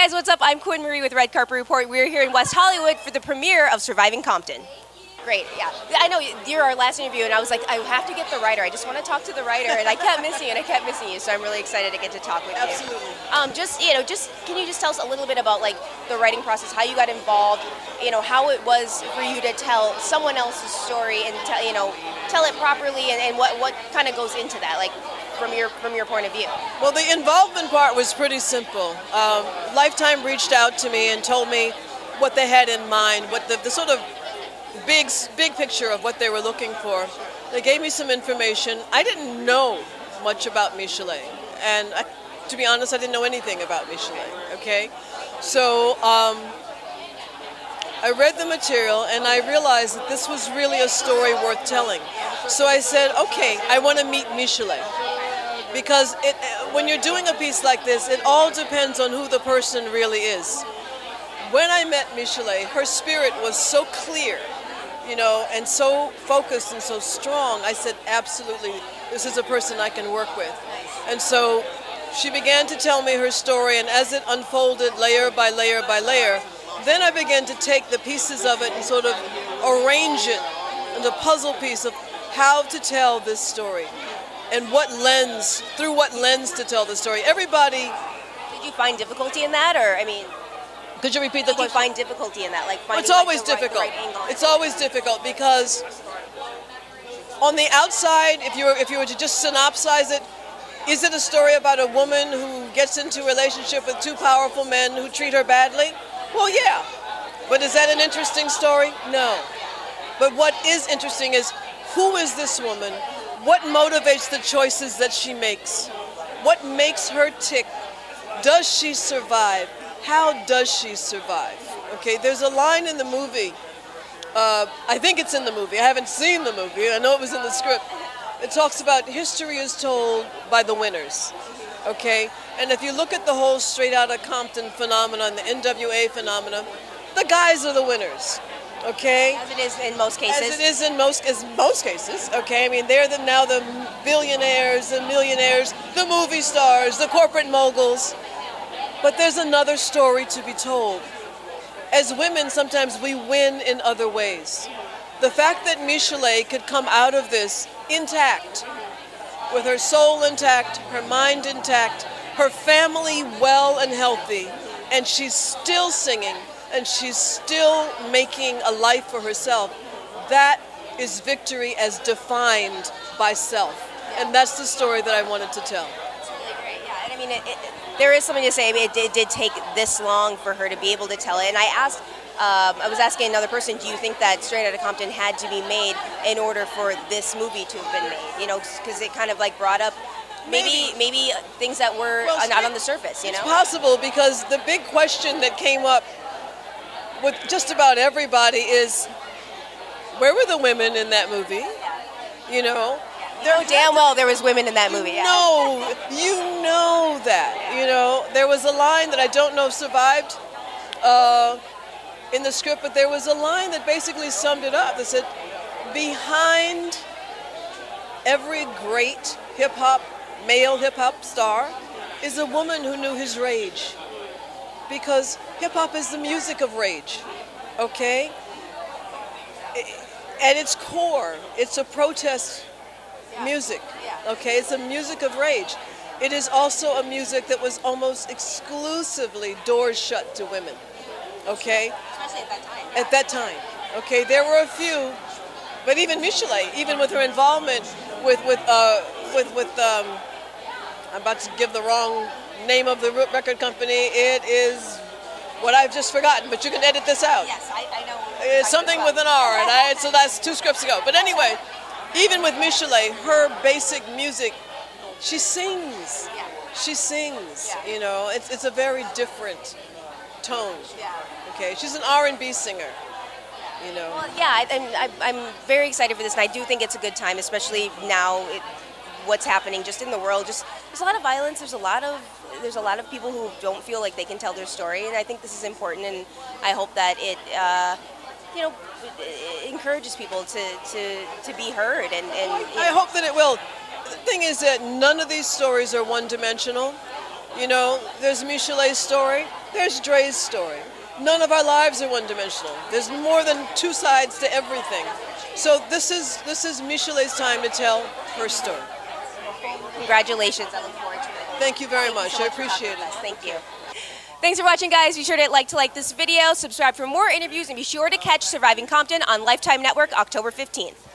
guys, what's up? I'm Quinn Marie with Red Carpet Report. We're here in West Hollywood for the premiere of Surviving Compton. Great, yeah. I know you're our last interview, and I was like, I have to get the writer. I just want to talk to the writer, and I kept missing you, and I kept missing you. So I'm really excited to get to talk with you. Absolutely. Can you just tell us a little bit about like the writing process, how you got involved, how it was for you to tell someone else's story and tell it properly, and what kind of goes into that, like from your point of view. Well, the involvement part was pretty simple. Lifetime reached out to me and told me what they had in mind, what the sort of big picture of what they were looking for. They gave me some information. I didn't know much about Michel'le, and to be honest, I didn't know anything about Michel'le, okay? So I read the material and I realized that this was really a story worth telling. So I said, okay, I want to meet Michel'le. Because when you're doing a piece like this, it all depends on who the person really is. When I met Michel'le, her spirit was so clear, and so focused and so strong. I said, absolutely, this is a person I can work with. And so she began to tell me her story, and as it unfolded layer by layer by layer, then I began to take the pieces of it and sort of arrange it in the puzzle piece of how to tell this story and through what lens to tell the story. Everybody... Did you find difficulty in that, or, Could you repeat the question? Did you find difficulty in that, like finding it's always the difficult. Right angle? It's always difficult because on the outside, if you were to just synopsize it, is it a story about a woman who gets into a relationship with two powerful men who treat her badly? Well, yeah. But is that an interesting story? No. But what is interesting is, who is this woman? What motivates the choices that she makes? What makes her tick? Does she survive? How does she survive? Okay, there's a line in the movie, I think it's in the movie, I haven't seen the movie, I know it was in the script. It talks about history is told by the winners, okay? And if you look at the whole straight Outta Compton phenomenon, the NWA phenomenon, the guys are the winners, okay? As it is in most cases. As it is in most cases, okay? They're now the billionaires, the millionaires, the movie stars, the corporate moguls. But there's another story to be told. As women, sometimes we win in other ways. The fact that Michel'le could come out of this intact, with her soul intact, her mind intact, her family well and healthy, and she's still singing, and she's still making a life for herself, that is victory as defined by self. And that's the story that I wanted to tell. That's really great, yeah. And there is something to say. It did take this long for her to be able to tell it. And I was asking another person, do you think that Straight Outta Compton had to be made in order for this movie to have been made? Because it kind of like brought up maybe things that were not on the surface, It's possible, because the big question that came up with just about everybody is, where were the women in that movie? You know damn well there was women in that movie. You know that. There was a line that I don't know if survived in the script, but there was a line that basically summed it up. That said, behind every great male hip-hop star is a woman who knew his rage. Because hip-hop is the music of rage, okay? At its core, it's a protest music, okay? It's a music of rage. It is also a music that was almost exclusively doors shut to women, okay? Especially at that time. At that time, okay? There were a few, but even Michel'le, even with her involvement with I'm about to give the wrong name of the record company. It is what I've just forgotten, but you can edit this out. Yes, I know. It's something with an R, and so that's 2 scripts ago. But anyway, even with Michel'le, her basic music, she sings. Yeah. She sings. Yeah. It's a very different tone. Yeah. Okay, she's an R&B singer. Well, yeah, I'm very excited for this, and I do think it's a good time, especially now. What's happening just in the world? Just there's a lot of violence. There's a lot of people who don't feel like they can tell their story, and I think this is important. And I hope that it it encourages people to be heard. And I hope that it will. The thing is that none of these stories are one-dimensional. You know, there's Michel'le's story, there's Dre's story. None of our lives are one-dimensional. There's more than two sides to everything. So this is Michel'le's time to tell her story. Congratulations, I look forward to it. Thank you very much. I appreciate it. Thank you. Thanks for watching, guys. Be sure to like this video, subscribe for more interviews, and be sure to catch Surviving Compton on Lifetime Network October 15th.